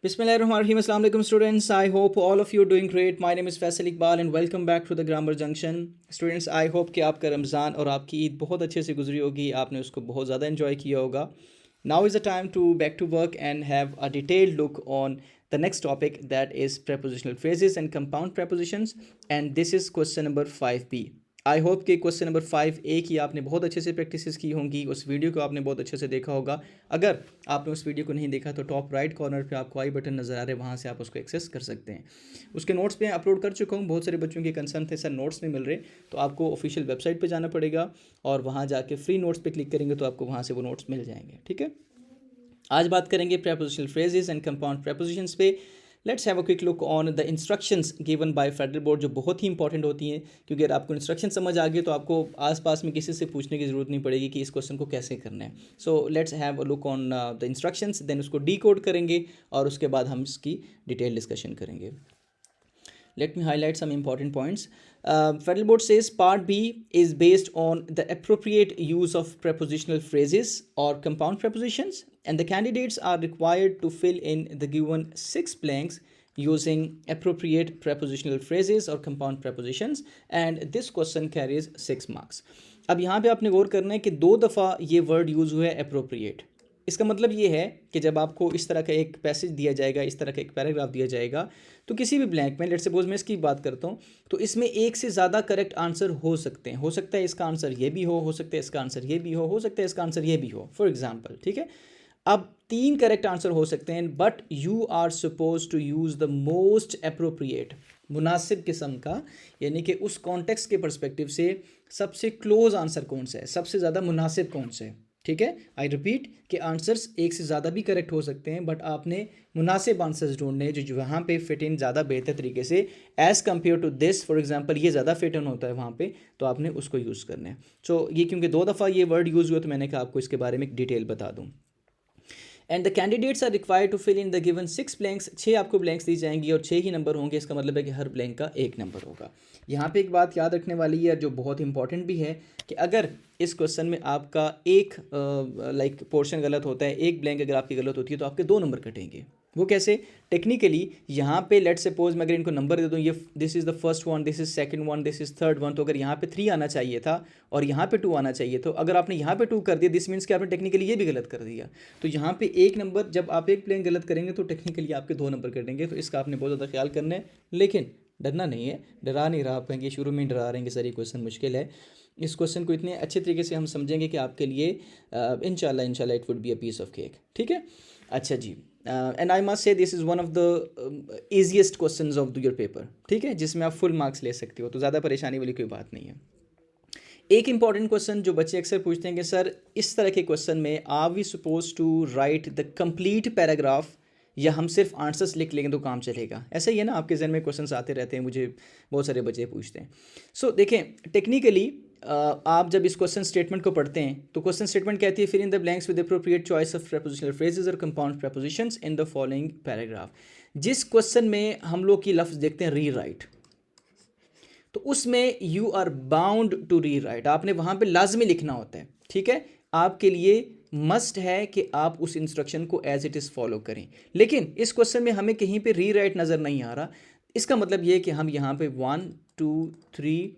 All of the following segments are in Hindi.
Bismillahirrahmanirrahim. Assalamu alaikum students. I hope all of you are doing great. My name is Faisal Iqbal and welcome back to the Grammar Junction. Students, I hope कि आपका रमज़ान और आपकी ईद बहुत अच्छे से गुजरी होगी, आपने उसको बहुत ज़्यादा enjoy किया होगा. Now is the time to back to work and have a detailed look on the next topic, that is prepositional phrases and compound prepositions, and this is question number 5b. I hope कि क्वेश्चन नंबर 5A की आपने बहुत अच्छे से प्रैक्टिसेस की होंगी, उस वीडियो को आपने बहुत अच्छे से देखा होगा. अगर आपने उस वीडियो को नहीं देखा तो टॉप राइट कॉर्नर पे आपको आई बटन नज़र आ रहा है, वहाँ से आप उसको एक्सेस कर सकते हैं. उसके नोट्स पे अपलोड कर चुका हूँ. बहुत सारे बच्चों के कंसर्न थे सर नोट्स नहीं मिल रहे, तो आपको ऑफिशियल वेबसाइट पर जाना पड़ेगा और वहाँ जाके फ्री नोट्स पर क्लिक करेंगे तो आपको वहाँ से वो नोट्स मिल जाएंगे. ठीक है, आज बात करेंगे prepositional phrases and compound prepositions पे. Let's have a quick look on the instructions given by federal board, जो बहुत ही इंपॉर्टेंट होती हैं, क्योंकि अगर आपको इंस्ट्रक्शन समझ आ गए तो आपको आसपास में किसी से पूछने की ज़रूरत नहीं पड़ेगी कि इस क्वेश्चन को कैसे करना है. So let's have a look on the instructions, then उसको डीकोड करेंगे और उसके बाद हम इसकी डिटेल डिस्कशन करेंगे. Let me highlight some important points. Federal Board says Part B is based on the appropriate use of prepositional phrases or compound prepositions, and the candidates are required to fill in the given 6 blanks using appropriate prepositional phrases or compound prepositions, and this question carries 6 marks. अब यहाँ पे आपने गौर करना है कि 2 दफ़ा ये वर्ड यूज़ हुआ है appropriate. इसका मतलब ये है कि जब आपको इस तरह का एक पैसेज दिया जाएगा, इस तरह का एक पैराग्राफ दिया जाएगा, तो किसी भी ब्लैंक में, लेट्स सपोज मैं इसकी बात करता हूँ, तो इसमें एक से ज़्यादा करेक्ट आंसर हो सकते हैं. हो सकता है इसका आंसर ये भी हो सकता है इसका आंसर ये भी हो सकता है इसका आंसर ये भी हो, फॉर एग्जाम्पल. ठीक है, अब 3 करेक्ट आंसर हो सकते हैं, but you are suppose to use the most appropriate, मुनासिब किस्म का, यानी कि उस कॉन्टेक्स्ट के परस्पेक्टिव से सबसे क्लोज आंसर कौन सा है, सबसे ज़्यादा मुनासिब कौन सा है. ठीक है, आई रिपीट कि आंसर्स एक से ज़्यादा भी करेक्ट हो सकते हैं, बट आपने मुनासिब आंसर्स ढूंढने जो वहाँ पे फिट इन ज़्यादा बेहतर तरीके से as compare to this. For example ये ज़्यादा फिट इन होता है वहाँ पे, तो आपने उसको यूज़ करना है. सो ये क्योंकि 2 दफ़ा ये वर्ड यूज़ हुआ तो मैंने कहा आपको इसके बारे में एक डिटेल बता दूँ. And the candidates are required to fill in the given 6 blanks. 6 आपको ब्लैंक्स दी जाएंगी और 6 ही नंबर होंगे. इसका मतलब है कि हर ब्लैंक का 1 नंबर होगा. यहाँ पे एक बात याद रखने वाली है जो बहुत इंपॉर्टेंट भी है कि अगर इस क्वेश्चन में आपका एक पोर्शन गलत होता है, एक ब्लैंक अगर आपकी गलत होती है, तो आपके 2 नंबर कटेंगे. वो कैसे? टेक्निकली यहाँ पे लेट सपोज मैं अगर इनको नंबर दे दूँ, ये this is the first one, this is second one, this is third one, तो अगर यहाँ पे 3 आना चाहिए था और यहाँ पे 2 आना चाहिए, तो अगर आपने यहाँ पे 2 कर दिया, दिस मीन्स कि आपने टेक्निकली ये भी गलत कर दिया. तो यहाँ पे 1 नंबर, जब आप एक प्लेन गलत करेंगे तो टेक्निकली आपके 2 नंबर कटेंगे. तो इसका आपने बहुत ज़्यादा ख्याल करना है, लेकिन डरना नहीं है. डरा नहीं रहा, आप कहेंगे शुरू में डरा रहे हैं कि सर ये क्वेश्चन मुश्किल है. इस क्वेश्चन को इतने अच्छे तरीके से हम समझेंगे कि आपके लिए इंशाल्लाह it would be a piece of cake. ठीक है, अच्छा जी. And I must say this is one of the easiest questions of your paper. ठीक है, जिसमें आप फुल मार्क्स ले सकते हो, तो ज़्यादा परेशानी वाली कोई बात नहीं है. एक इंपॉर्टेंट क्वेश्चन जो बच्चे अक्सर पूछते हैं कि सर इस तरह के क्वेश्चन में are we suppose to write the complete paragraph या हम सिर्फ आंसर्स लिख लेंगे तो काम चलेगा. ऐसा ही है ना, आपके जहन में क्वेश्चंस आते रहते हैं, मुझे बहुत सारे बच्चे पूछते हैं. सो देखें, टेक्निकली आप जब इस क्वेश्चन स्टेटमेंट को पढ़ते हैं तो क्वेश्चन स्टेटमेंट कहती है fill in the blanks with appropriate choice of prepositional phrases और compound prepositions in the following paragraph. जिस क्वेश्चन में हम लोग की लफ्ज़ देखते हैं री राइट, तो उसमें you are bound to rewrite, आपने वहाँ पे लाजमी लिखना होता है. ठीक है, आपके लिए मस्ट है कि आप उस इंस्ट्रक्शन को एज इट इज़ फॉलो करें. लेकिन इस क्वेश्चन में हमें कहीं पे री राइट नज़र नहीं आ रहा. इसका मतलब ये कि हम यहाँ पे 1 2 3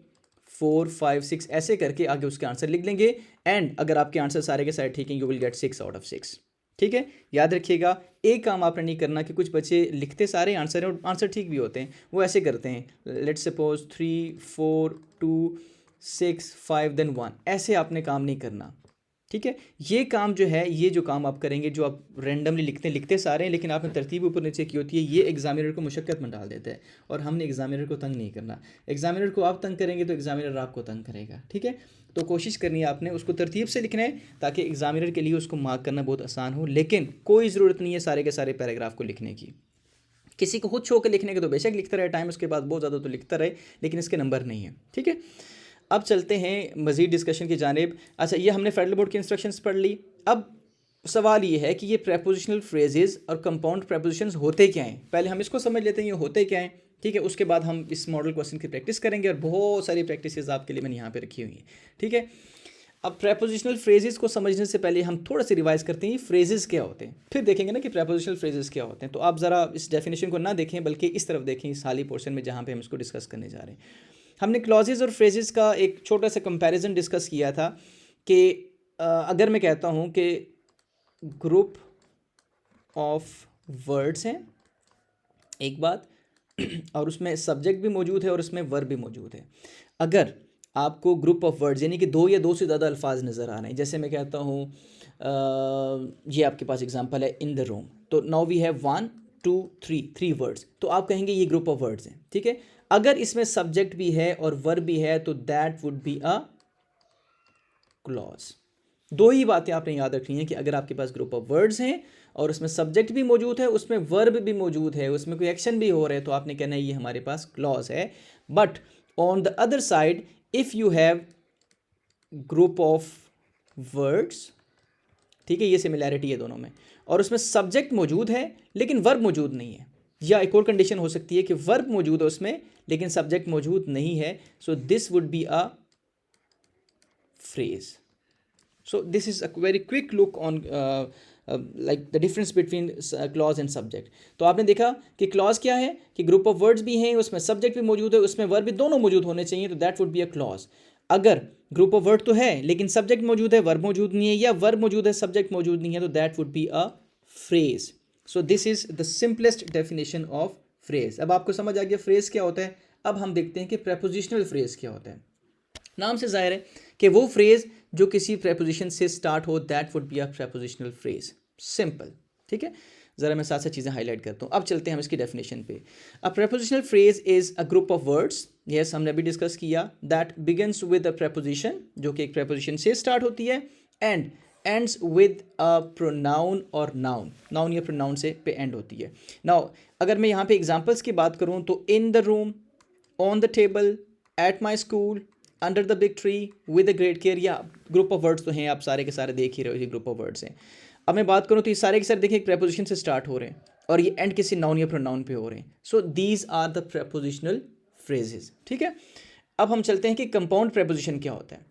4 5 6 ऐसे करके आगे उसके आंसर लिख लेंगे. एंड अगर आपके आंसर सारे के सारे ठीक हैं, you will gate 6 out of 6. ठीक है, याद रखिएगा, एक काम आपने नहीं करना कि कुछ बच्चे लिखते सारे आंसर हैं और आंसर ठीक भी होते हैं, वो ऐसे करते हैं, लेट्स सपोज 3 4 2 6 5 देन 1, ऐसे आपने काम नहीं करना. ठीक है, ये काम जो है, ये जो काम आप करेंगे, जो आप रैंडमली लिखते सारे हैं लेकिन आपने तरतीब ऊपर नीचे की होती है, ये एग्जामिनर को मुशक्कत में डाल देता है. और हमने एग्जामिनर को तंग नहीं करना. एग्जामिनर को आप तंग करेंगे तो एग्जामिनर आपको तंग करेगा. ठीक है, तो कोशिश करनी है आपने उसको तरतीब से लिखना है ताकि एग्जामिनर के लिए उसको मार्क करना बहुत आसान हो. लेकिन कोई ज़रूरत नहीं है सारे के सारे पैराग्राफ को लिखने की. किसी को खुद शो के लिखने के तो बेशक लिखता रहे, टाइम उसके बाद बहुत ज़्यादा तो लिखता रहे, लेकिन इसके नंबर नहीं है. ठीक है, अब चलते हैं मज़ीद डिस्कशन की जानिब. अच्छा, ये हमने फेडरल बोर्ड की इंस्ट्रक्शंस पढ़ ली. अब सवाल ये है कि ये प्रेपोजिशनल फ्रेजेस और कंपाउंड प्रेपोजिशंस होते क्या हैं. पहले हम इसको समझ लेते हैं ये होते क्या हैं. ठीक है, उसके बाद हम इस मॉडल क्वेश्चन की प्रैक्टिस करेंगे और बहुत सारी प्रैक्टिसेस आपके लिए मैंने यहाँ पे रखी हुई हैं. ठीक है, अब प्रेपोजिशनल फ्रेजेस को समझने से पहले हम थोड़ा सा रिवाइज करते हैं फ्रेजेस क्या होते हैं, फिर देखेंगे ना कि प्रेपोजिशनल फ्रेजेस क्या होते हैं। तो आप ज़रा इस डेफिनेशन को ना देखें बल्कि इस तरफ देखें, इस हाली पोर्शन में जहाँ पे हम इसको डिस्कस करने जा रहे हैं। हमने क्लॉजेज और फ्रेजेस का एक छोटा सा कंपैरिजन डिस्कस किया था कि अगर मैं कहता हूँ कि ग्रुप ऑफ वर्ड्स हैं एक बात और उसमें सब्जेक्ट भी मौजूद है और उसमें वर्ब भी मौजूद है। अगर आपको ग्रुप ऑफ वर्ड्स यानी कि दो या दो से ज़्यादा अल्फाज नज़र आ रहे हैं, जैसे मैं कहता हूँ ये आपके पास एग्जांपल है इन द रूम, तो नाउ वी हैव 1 2 3 वर्ड्स, तो आप कहेंगे ये ग्रुप ऑफ वर्ड्स हैं, ठीक है। अगर इसमें सब्जेक्ट भी है और वर्ब भी है तो that would be a clause. दो ही बातें आपने याद रखनी है कि अगर आपके पास ग्रुप ऑफ वर्ड्स हैं और उसमें सब्जेक्ट भी मौजूद है, उसमें वर्ब भी मौजूद है, उसमें कोई एक्शन भी हो रहा है, तो आपने कहना है ये हमारे पास क्लॉज है। But on the other side if you have group of words, ठीक है, ये सिमिलैरिटी है दोनों में, और उसमें सब्जेक्ट मौजूद है लेकिन वर्ब मौजूद नहीं है, या एक और कंडीशन हो सकती है कि वर्ब मौजूद है उसमें लेकिन सब्जेक्ट मौजूद नहीं है, so this would be a phrase. So this is a very quick look on like the difference between clause and subject. तो आपने देखा कि clause क्या है कि group of words भी हैं, उसमें subject भी मौजूद है, उसमें verb भी, दोनों मौजूद होने चाहिए, तो that would be a clause। अगर group of word तो है लेकिन subject मौजूद है, verb मौजूद नहीं है, या verb मौजूद है subject मौजूद नहीं है, तो that would be a phrase। So this is the simplest definition of phrase। अब आपको समझ आ गया phrase क्या होता है। अब हम देखते हैं कि prepositional phrase क्या होता है। नाम से जाहिर है कि वो फ्रेज जो किसी प्रेपोजिशन से स्टार्ट हो, that would be a prepositional phrase. Simple, ठीक है। ज़रा मैं साथ साथ चीज़ें हाईलाइट करता हूँ। अब चलते हैं हम इसकी डेफिनेशन पे। A prepositional phrase is a group of words, yes हमने अभी डिस्कस किया, that begins with a preposition, जो कि एक प्रेपोजिशन से स्टार्ट होती है, and ends with a pronoun और नाउन, नाउन या प्रोनाउन से पे एंड होती है। नाउ अगर मैं यहाँ पे एग्जांपल्स की बात करूँ तो in the room, on the table, at my school, under the big tree, with a great care, या ग्रुप ऑफ वर्ड्स तो हैं, आप सारे के सारे देख ही रहे हो, ये ग्रुप ऑफ वर्ड्स हैं। अब मैं बात करूँ तो ये सारे के सारे देखिए एक प्रेपोजिशन से स्टार्ट हो रहे हैं और ये एंड किसी नाउन या प्रोनाउन पे हो रहे हैं। So these are the prepositional phrases, ठीक है। अब हम चलते हैं कि कंपाउंड प्रेपोजिशन क्या होता है।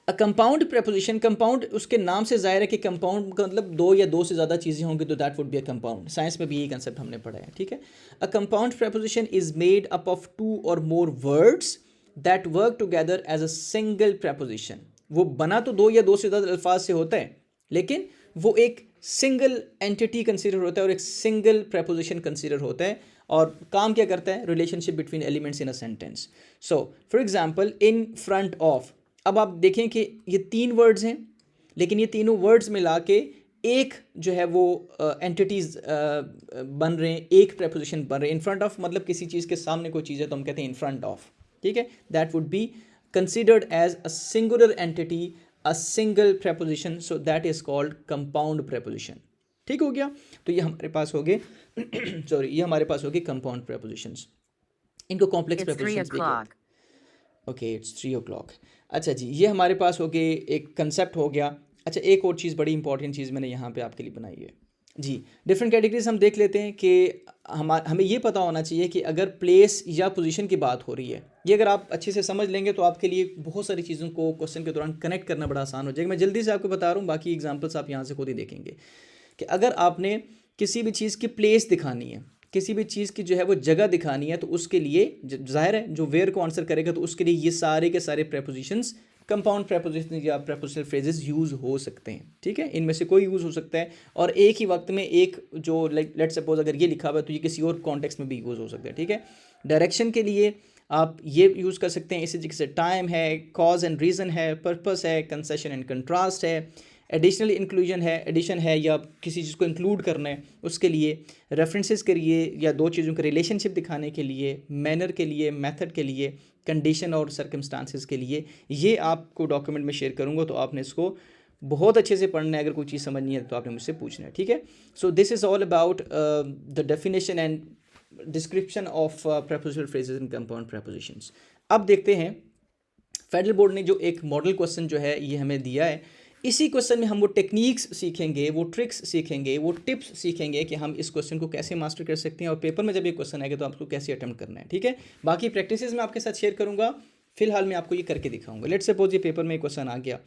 अ कंपाउंड प्रेपोजिशन, कंपाउंड उसके नाम से जाहिर है कि कंपाउंड का मतलब दो या दो से ज़्यादा चीज़ें होंगी तो that would be a compound. Science में भी यही कंसेप्ट हमने पढ़ा है, ठीक है। A compound preposition is made up of 2 और more words that work together as a single preposition. वो बना तो दो या दो से ज़्यादा अल्फाज से होता है लेकिन वो एक सिंगल एंटिटी कंसिडर होता है और एक सिंगल प्रेपोजिशन कंसिडर होता है, और काम क्या करता है, relationship between elements in a sentence. So for example in front of, अब आप देखें कि ये 3 वर्ड्स हैं लेकिन ये तीनों वर्ड्स मिला के एक जो है वो एंटिटीज़ बन रहे हैं, एक प्रेपोजिशन बन रहे हैं। इन फ्रंट ऑफ मतलब किसी चीज़ के सामने कोई चीज़ है तो हम कहते हैं इन फ्रंट ऑफ, ठीक है। That would be considered as a singular entity, a single preposition, so that is called compound preposition. ठीक हो गया। तो ये हमारे पास हो गए सॉरी ये हमारे पास हो गए कंपाउंड प्रेपोजिशंस। इनको कॉम्प्लेक्स प्रेपोजिशंस भी कहते हैं। Okay it's 3 o'clock। अच्छा जी, ये हमारे पास हो गए, एक कंसेप्ट हो गया। अच्छा एक और चीज़, बड़ी इंपॉर्टेंट चीज़ मैंने यहाँ पे आपके लिए बनाई है जी। डिफरेंट कैटेगरीज हम देख लेते हैं कि हमें ये पता होना चाहिए कि अगर प्लेस या पोजीशन की बात हो रही है, ये अगर आप अच्छे से समझ लेंगे तो आपके लिए बहुत सारी चीज़ों को क्वेश्चन के दौरान कनेक्ट करना बड़ा आसान हो जाएगा। मैं जल्दी से आपको बता रहा हूँ, बाकी एग्जाम्पल्स आप यहाँ से खुद ही देखेंगे कि अगर आपने किसी भी चीज़ की प्लेस दिखानी है, किसी भी चीज़ की जो है वो जगह दिखानी है, तो उसके लिए जाहिर है जो वेयर को आंसर करेगा तो उसके लिए ये सारे के सारे प्रेपोजिशंस कंपाउंड प्रेपोजिशन या प्रेपोजिशनल फ्रेजेस यूज़ हो सकते हैं, ठीक है। इनमें से कोई यूज़ हो सकता है और एक ही वक्त में एक जो लाइक लेट सपोज अगर ये लिखा हुआ है तो ये किसी और कॉन्टेक्स्ट में भी यूज़ हो सकता है, ठीक है। डायरेक्शन के लिए आप ये यूज़ कर सकते हैं, इसी जैसे टाइम है, कॉज एंड रीज़न है, पर्पस है, कंसेशन एंड कंट्रास्ट है, एडिशनल इंक्लूजन है, एडिशन है या किसी चीज़ को इंक्लूड करना है उसके लिए, रेफरेंसेस के लिए या दो चीज़ों का रिलेशनशिप दिखाने के लिए, मैनर के लिए, मेथड के लिए, कंडीशन और सर्कमस्टांसेस के लिए। ये आपको डॉक्यूमेंट में शेयर करूँगा तो आपने इसको बहुत अच्छे से पढ़ना है। अगर कोई चीज़ समझ नहीं है तो आपने मुझसे पूछना है, ठीक है। So this is all about the definition and description of prepositional phrases and compound prepositions. अब देखते हैं फेडरल बोर्ड ने जो एक मॉडल क्वेश्चन जो है ये हमें दिया है, इसी क्वेश्चन में हम वो टेक्निक्स सीखेंगे, वो ट्रिक्स सीखेंगे, वो टिप्स सीखेंगे कि हम इस क्वेश्चन को कैसे मास्टर कर सकते हैं और पेपर में जब ये क्वेश्चन आएगा तो आपको कैसे अटेम्प्ट करना है, ठीक है। बाकी प्रैक्टिसेस मैं आपके साथ शेयर करूंगा फिलहाल मैं आपको ये करके दिखाऊंगा। लेट्स सपोज ये पेपर में क्वेश्चन आ गया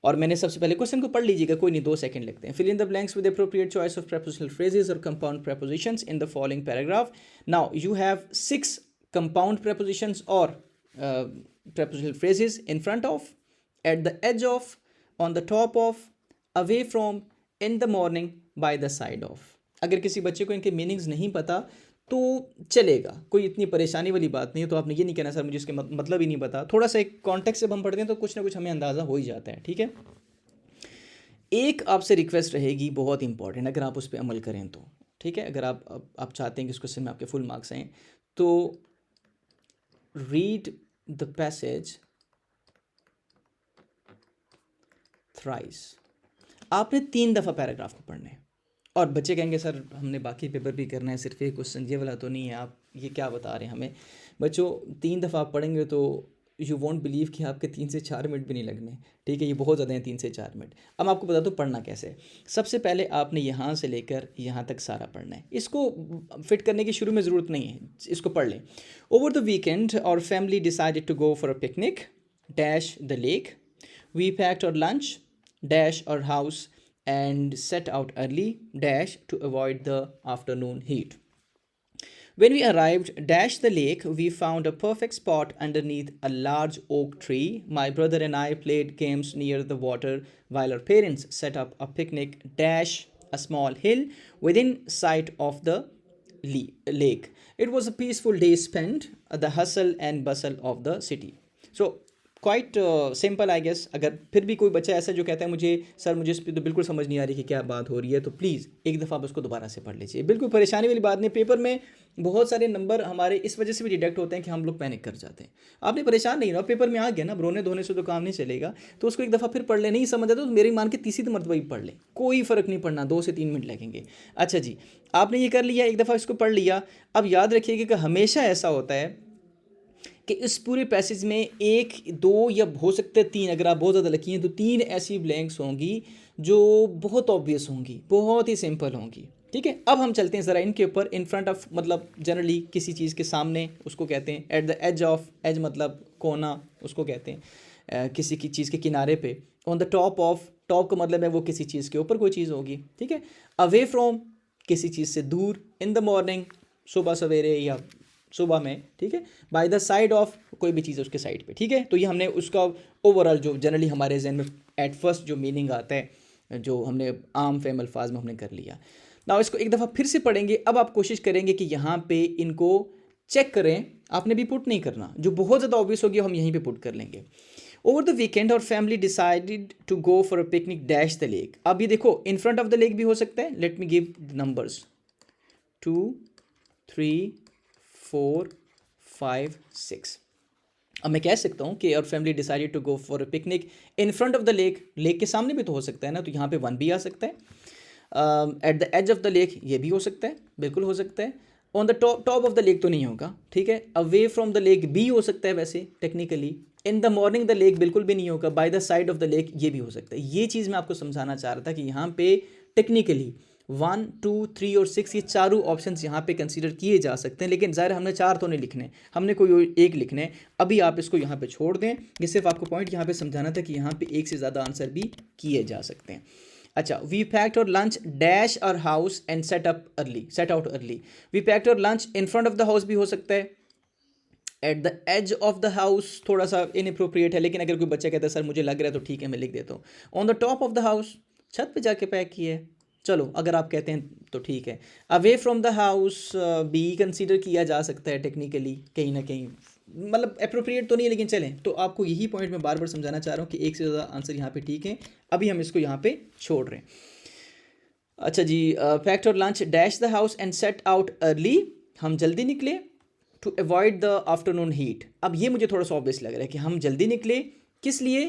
और मैंने सबसे पहले क्वेश्चन को पढ़ लीजिएगा, कोई नहीं 2 सेकंड लगते हैं। Fill in the blanks with appropriate choice of prepositional phrases or compound prepositions in the following paragraph. Now you have 6 compound prepositions or prepositional phrases in front of, at the edge of, on the top of, away from, in the morning, by the side of. अगर किसी बच्चे को इनके मीनिंग्स नहीं पता तो चलेगा, कोई इतनी परेशानी वाली बात नहीं है। तो आपने ये नहीं कहना सर मुझे इसके मतलब ही नहीं पता। थोड़ा सा एक कॉन्टेक्स्ट से हम पढ़ते हैं तो कुछ ना कुछ हमें अंदाज़ा हो ही जाता है, ठीक है। एक आपसे रिक्वेस्ट रहेगी बहुत इंपॉर्टेंट, अगर आप उस पर अमल करें तो ठीक है। अगर आप चाहते हैं कि इस क्वेश्चन में आपके फुल मार्क्स आएँ तो रीड द पैसेज थ्राइस। आपने 3 दफ़ा पैराग्राफ को पढ़ना है। और बच्चे कहेंगे सर हमने बाकी पेपर भी करना है, सिर्फ एक क्वेश्चन ये वाला तो नहीं है, आप ये क्या बता रहे हैं हमें। बच्चों 3 दफ़ा आप पढ़ेंगे तो यू वॉन्ट बिलीव कि आपके 3 से 4 मिनट भी नहीं लगने, ठीक है। ये बहुत ज़्यादा है 3 से 4 मिनट। अब आपको बता दो पढ़ना कैसे है। सबसे पहले आपने यहाँ से लेकर यहाँ तक सारा पढ़ना है। इसको फिट करने की शुरू में ज़रूरत नहीं है, इसको पढ़ लें। Over the weekend our family decided to go for a picnic dash the lake. We packed our lunch dash our house and set out early dash to avoid the afternoon heat. When we arrived dash the lake, we found a perfect spot underneath a large oak tree. My brother and I played games near the water while our parents set up a picnic dash a small hill within sight of the lake. It was a peaceful day spent the hustle and bustle of the city. So quite simple I guess. अगर फिर भी कोई बच्चा ऐसा जो कहता है मुझे इस पर तो बिल्कुल समझ नहीं आ रही कि क्या बात हो रही है, तो प्लीज़ एक दफ़ा आप उसको दोबारा से पढ़ लीजिए। बिल्कुल परेशानी वाली बात नहीं। पेपर में बहुत सारे नंबर हमारे इस वजह से भी डिडक्ट होते हैं कि हम लोग पैनिक कर जाते हैं। आपने परेशान नहीं ना, पेपर में आ गया ना, रोने धोने से तो काम नहीं चलेगा। तो उसको एक दफ़ा फिर पढ़ ले, नहीं समझ आता तो मेरी मान के तीसरी मरतबा ही पढ़ ले, कोई फ़र्क नहीं पड़ना, 2 से 3 मिनट लगेंगे। अच्छा जी, आपने ये कर लिया, एक दफ़ा इसको पढ़ लिया। अब याद रखिएगा कि हमेशा ऐसा होता है कि इस पूरे पैसेज में 1, 2 या हो सकते हैं 3, अगर आप बहुत ज़्यादा लकी हैं तो 3 ऐसी ब्लैंक्स होंगी जो बहुत ऑब्वियस होंगी, बहुत ही सिंपल होंगी, ठीक है। अब हम चलते हैं ज़रा इनके ऊपर। इन फ्रंट ऑफ मतलब जनरली किसी चीज़ के सामने, उसको कहते हैं at the edge of, edge मतलब कोना, उसको कहते हैं किसी की चीज़ के किनारे पे। On the top of, top का मतलब है वो किसी चीज़ के ऊपर कोई चीज़ होगी, ठीक है। अवे फ्रॉम, किसी चीज़ से दूर। इन द मॉर्निंग, सुबह सवेरे या सुबह में, ठीक है। बाय द साइड ऑफ, कोई भी चीज़ है उसके साइड पे, ठीक है। तो ये हमने उसका ओवरऑल जो जनरली हमारे जहन में एट फर्स्ट जो मीनिंग आता है, जो हमने आम फेम अल्फाज में हमने कर लिया। ना इसको एक दफ़ा फिर से पढ़ेंगे। अब आप कोशिश करेंगे कि यहाँ पे इनको चेक करें, आपने भी पुट नहीं करना, जो बहुत ज़्यादा ऑब्वियस होगी हम यहीं पे पुट कर लेंगे। Over the weekend our family decided to go for a picnic dash the lake. अब ये देखो in front of the lake भी हो सकता है। Let me give numbers 2, 3, 4, 5, 6। अब मैं कह सकता हूँ कि our family decided to go for a picnic in front of the lake. Lake के सामने भी तो हो सकता है ना, तो यहाँ पे 1 भी आ सकता है। At the edge of the lake, ये भी हो सकता है, बिल्कुल हो सकता है। On the top of the lake तो नहीं होगा, ठीक है। अवे फ्रॉम द लेक भी हो सकता है वैसे technically. In the morning the lake बिल्कुल भी नहीं होगा। Bye the side of the lake ये भी हो सकता है। ये चीज़ मैं आपको समझाना चाह रहा था कि यहाँ पे टेक्निकली 1, 2, 3 और 6 ये चारों ऑप्शंस यहाँ पे कंसीडर किए जा सकते हैं, लेकिन ज़ाहिर हमने 4 तो नहीं लिखने, हमने कोई एक लिखने हैं। अभी आप इसको यहाँ पे छोड़ दें, ये सिर्फ आपको पॉइंट यहाँ पे समझाना था कि यहाँ पे 1 से ज़्यादा आंसर भी किए जा सकते हैं। अच्छा, we packed our lunch dash our house and set out early. We packed our lunch in front of the house भी हो सकता है। At the edge of the house थोड़ा सा इनअप्रोप्रिएट है, लेकिन अगर कोई बच्चा कहता है सर मुझे लग रहा है तो ठीक है मैं लिख देता हूँ। On the top of the house, छत पे जाके पैक किए, चलो अगर आप कहते हैं तो ठीक है। अवे फ्रॉम द हाउस भी कंसीडर किया जा सकता है टेक्निकली, कहीं ना कहीं मतलब अप्रोप्रिएट तो नहीं है, लेकिन चलें। तो आपको यही पॉइंट मैं बार बार समझाना चाह रहा हूँ कि 1 से ज़्यादा आंसर यहाँ पे ठीक है। अभी हम इसको यहाँ पे छोड़ रहे हैं। अच्छा जी, packed our lunch dash the house and set out early, हम जल्दी निकले to avoid the afternoon heat. अब ये मुझे थोड़ा सा ऑब्वियस लग रहा है कि हम जल्दी निकले किस लिए,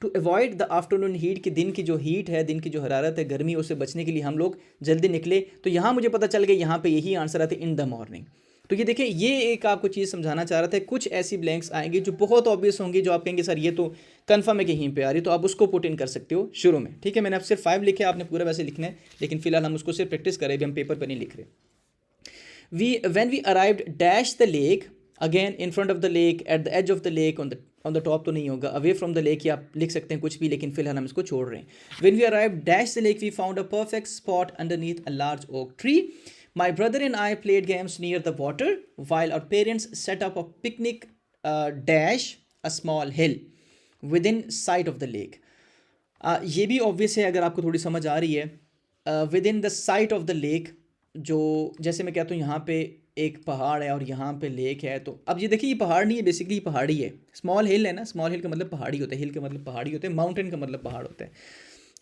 to avoid the afternoon heat, कि दिन की जो हीट है, दिन की जो हरारत है, गर्मी, उससे बचने के लिए हम लोग जल्दी निकले। तो यहाँ मुझे पता चल गया यहाँ पे यही आंसर आते इन द मॉर्निंग। तो ये देखें, ये एक आपको चीज़ समझाना चाह रहा था। कुछ ऐसी ब्लैंक्स आएंगी जो बहुत ऑब्वियस होंगी, जो आप कहेंगे सर ये तो कन्फर्म है कि यहीं पे आ रही, तो आप उसको पुट इन कर सकते हो शुरू में, ठीक है। मैंने अब सिर्फ 5 लिखे, आपने पूरा वैसे लिखना है, लेकिन फिलहाल हम उसको सिर्फ प्रैक्टिस करें, अभी हम पेपर पर नहीं लिख रहे। When we arrived dash the lake, again in front of the lake, at the edge of the lake, on the top तो नहीं होगा, अवे फ्रॉम द लेक, या आप लिख सकते हैं कुछ भी, लेकिन फिलहाल हम इसको छोड़ रहे हैं. When we arrive dash the lake we found a perfect spot underneath a large oak tree. My brother and I played games near the water while our parents set up a picnic dash a small hill within sight of the lake. ये भी ऑब्वियस है अगर आपको थोड़ी समझ आ रही है. With in the site of the lake, जो जैसे मैं कहता हूँ यहाँ पे एक पहाड़ है और यहाँ पे लेक है, तो अब ये देखिए ये पहाड़ नहीं है, बेसिकली पहाड़ी है. स्मॉल हिल है ना, स्मॉल हिल का मतलब पहाड़ी होता है, हिल का मतलब पहाड़ी होता है, माउंटेन का मतलब पहाड़ होता है.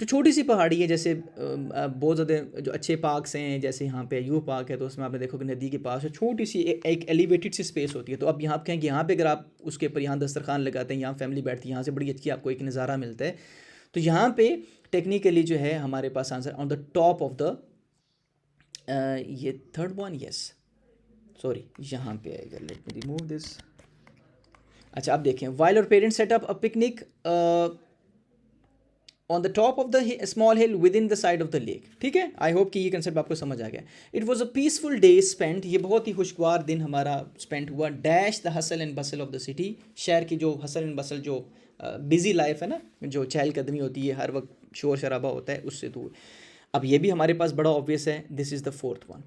तो छोटी सी पहाड़ी है, जैसे बहुत ज़्यादा जो अच्छे पार्क्स हैं, जैसे यहाँ पे यू पार्क है, तो उसमें आपने देखो कि नदी के पास है छोटी सी एक एलिवेटेड सी स्पेस होती है. तो अब यहाँ आप कहें कि यहाँ पे अगर आप उसके ऊपर यहाँ दस्तरखान लगाते हैं, यहाँ फैमिली बैठती है, यहाँ से बड़ी अच्छी आपको एक नज़ारा मिलता है. तो यहाँ पे टेक्निकली जो है हमारे पास answer on the top of the, ये थर्ड वन, यस सॉरी यहाँ पे आएगा, लेट मी रिमूव दिस. अच्छा आप देखें, वाइल और parents set up a picnic on the top of the small hill with in the side of the lake. ठीक है, आई होप कि ये कंसेप्ट आपको समझ आ गया. It was a peaceful day spent, ये बहुत ही खुशगवार दिन हमारा स्पेंड हुआ. Dash the hustle and Bansal of the city, शहर की जो हसल एंड बसल, जो बिजी लाइफ है ना, जो चहलकदमी होती है, हर वक्त शोर शराबा होता है, उससे दूर. अब ये भी हमारे पास बड़ा ऑब्वियस है. This is the fourth one,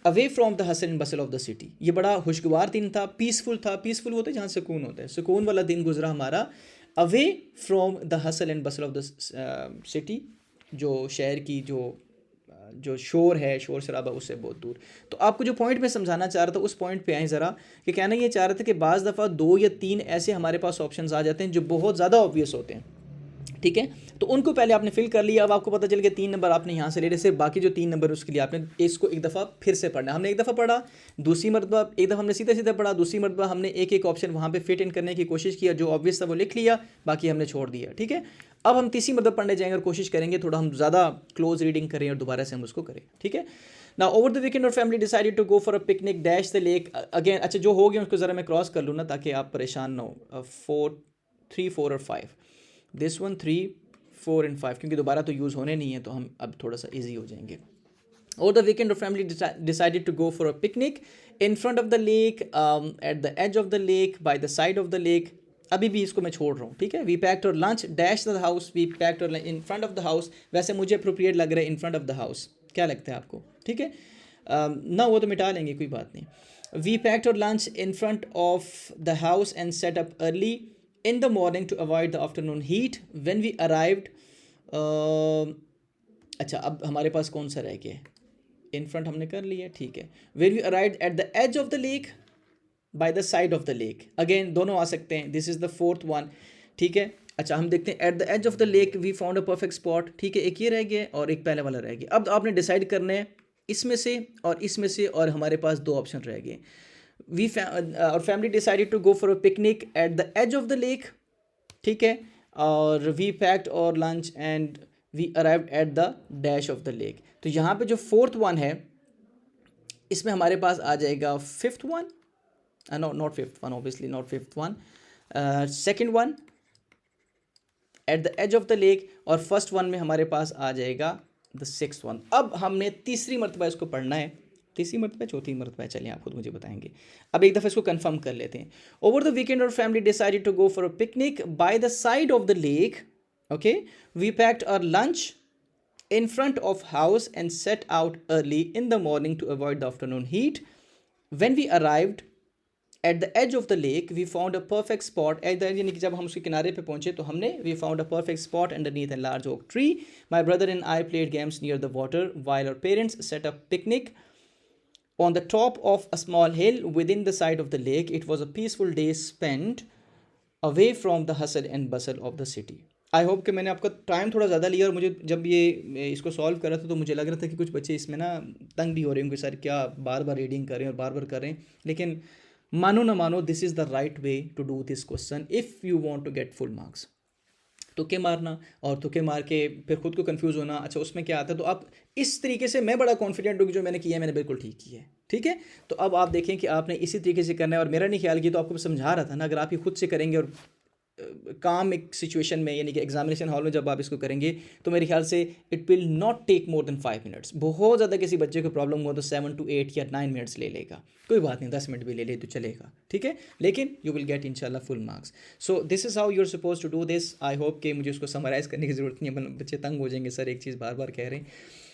away from the hustle and Bansal of the city. ये बड़ा खुशगवार दिन था, पीसफुल था. पीसफुल होता है जहाँ सुकून होता है, सुकून वाला दिन गुजरा हमारा. Away from the hustle and Bansal of the city, जो शहर की जो शोर है, शोर शराबा, उससे बहुत दूर. तो आपको जो पॉइंट मैं समझाना चाह रहा था, उस पॉइंट पे आए ज़रा, कि कहना ये चाह रहा था कि बाज़ दफ़ा 2 या 3 ऐसे हमारे पास ऑप्शंस आ जाते हैं जो बहुत ज़्यादा ऑब्वियस होते हैं. ठीक है, तो उनको पहले आपने फिल कर लिया. अब आपको पता चल गया 3 नंबर आपने यहाँ से ले रहे, सिर्फ बाकी जो 3 नंबर उसके लिए आपने इसको एक दफ़ा फिर से पढ़ना है. हमने एक दफ़ा पढ़ा, दूसरी मरतबा एक दफ़ा हमने सीधा सीधा पढ़ा, दूसरी मरतबा हमने एक एक ऑप्शन वहाँ पे फिट इन करने की कोशिश किया, जो ऑब्वियस था वो लिख लिया, बाकी हमने छोड़ दिया. ठीक है, अब हम तीसरी मरतबा पढ़ने जाएंगे और कोशिश करेंगे थोड़ा हम ज़्यादा क्लोज रीडिंग करें और दोबारा से हम उसको करें. ठीक है, ना over the weekend our family decided to go for a picnic dash the lake. Again अच्छा जो हो गया उसको ज़रा मैं क्रॉस कर लूँ ना, ताकि आप परेशान ना हो. 3, 4 और 5, दिस वन 3, 4 and 5, क्योंकि दोबारा तो यूज़ होने नहीं है, तो हम अब थोड़ा सा ईजी हो जाएंगे. Over the weekend, our family decided to go for a picnic in front of the lake, at the edge of the lake, by the side of the lake. अभी भी इसको मैं छोड़ रहा हूँ. ठीक है, we packed our lunch dash the house, we packed our in front of the house. वैसे मुझे अप्रोप्रिएट लग रहा है in front of the house, क्या लगता है आपको? ठीक है, ना वो तो मिटा लेंगे, कोई बात नहीं. We packed our lunch in front of the house and set up early in the morning to avoid the afternoon heat. When we arrived, अच्छा अब हमारे पास कौन सा रह गया? इन फ्रंट हमने कर लिया, ठीक है. When we arrived at the edge of the lake, by the side of the lake. Again दोनों आ सकते हैं. This is the fourth one. ठीक है, अच्छा हम देखते हैं. At the edge of the lake we found a perfect spot. ठीक है, एक ये रह गया और एक पहले वाला रह गया. अब आपने डिसाइड करना है इसमें से और इसमें से, और हमारे पास 2 ऑप्शन रह गए. our family decided to go for a picnic at the edge of the lake. ठीक है, और we packed our lunch and we arrived at the dash of the lake. तो यहाँ पे जो 4th one है, इसमें हमारे पास आ जाएगा 5th one. No, not 5th one, obviously not 5th one. Second one at the edge of the lake, और first one में हमारे पास आ जाएगा the 6th one. अब हमने तीसरी मरतबा इसको पढ़ना है. तीसरी मरतबा, चौथी मरतबा, चलिए आप खुद मुझे बताएंगे. अब एक दफ़ा इसको कंफर्म कर लेते हैं. Over the weekend our family decided to go for a picnic by the side of the lake. Okay, we packed our lunch in front of house and set out early in the morning to avoid the afternoon heat. When we arrived at the edge of the lake, we found a perfect spot. यानी कि जब हम उसके किनारे पे पहुंचे तो हमने we found a perfect spot underneath a large oak tree. My brother and I played games near the water while our parents set up picnic on the top of a small hill within the side of the lake. It was a peaceful day spent away from the hustle and bustle of the city. I hope कि मैंने आपका टाइम थोड़ा ज़्यादा लिया, और मुझे जब ये इसको सॉल्व कर रहा था तो मुझे लग रहा था कि कुछ बच्चे इसमें ना तंग भी हो रहे होंगे, सर क्या बार बार रीडिंग कर रहे हैं और बार बार कर रहे हैं. लेकिन मानो ना मानो, this is the right way to do this question if you want to get full marks. तुक्के मारना और तुक्के मार के फिर खुद को कंफ्यूज होना, अच्छा उसमें क्या आता है, तो आप इस तरीके से, मैं बड़ा कॉन्फिडेंट हूँ कि जो मैंने किया है मैंने बिल्कुल ठीक किया है. ठीक है, तो अब आप देखें कि आपने इसी तरीके से करना है, और मेरा नहीं ख्याल किया तो आपको समझा रहा था ना, अगर आप ये खुद से करेंगे और काम एक सिचुएशन में, यानी कि एग्जामिनेशन हॉल में जब आप इसको करेंगे तो मेरे ख्याल से it will not take more than 5 minutes. बहुत ज़्यादा किसी बच्चे को प्रॉब्लम हो तो 7 to 8 या 9 मिनट्स ले लेगा, कोई बात नहीं, 10 मिनट भी ले ले तो चलेगा, ठीक है, लेकिन यू विल गेट इंशाल्लाह full marks. So this is how you are suppose to do this. I hope कि मुझे उसको समराइज़ करने की ज़रूरत नहीं है, बच्चे तंग हो जाएंगे, सर एक चीज़ बार बार कह रहे हैं।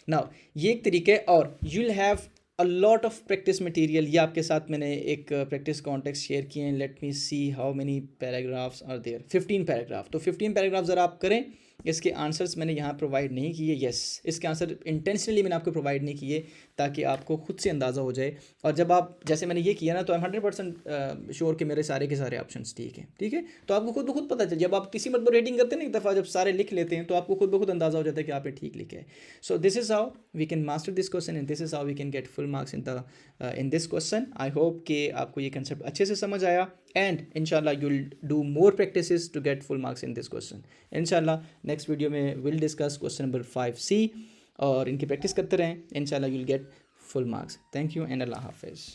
नाउ ये एक तरीका है, और you will have a lot of practice material. ये आपके साथ मैंने एक प्रैक्टिस कॉन्टेक्स्ट शेयर किए हैं। Let me see how many paragraphs are there, 15 paragraph. तो 15 पैराग्राफ ज़रा आप करें। इसके आंसर्स मैंने यहाँ प्रोवाइड नहीं किए, यस इसके आंसर इंटेंशनली मैंने आपको प्रोवाइड नहीं किए ताकि आपको खुद से अंदाज़ा हो जाए। और जब आप जैसे मैंने ये किया ना, तो आई एम 100% श्योर कि मेरे सारे के सारे ऑप्शंस ठीक है, ठीक है। तो आपको खुद ब खुद पता चल, जब आप किसी मतलब रेटिंग करते हैं ना एक दफ़ा, जब सारे लिख लेते हैं तो आपको खुद ब खुद अंदाज़ा हो जाता है कि आपने ठीक लिखा है। So this is how we can master this question and this is how we can get full marks in this question. I hope कि आपको ये कंसेप्ट अच्छे से समझ आया, एंड इंशाल्लाह you will do more practices to get full marks in this question. इंशाल्लाह नेक्स्ट वीडियो में will discuss question number 5C, और इनकी प्रैक्टिस करते रहें, इंशाल्लाह you will get full marks. Thank you and अल्लाह हाफिज़।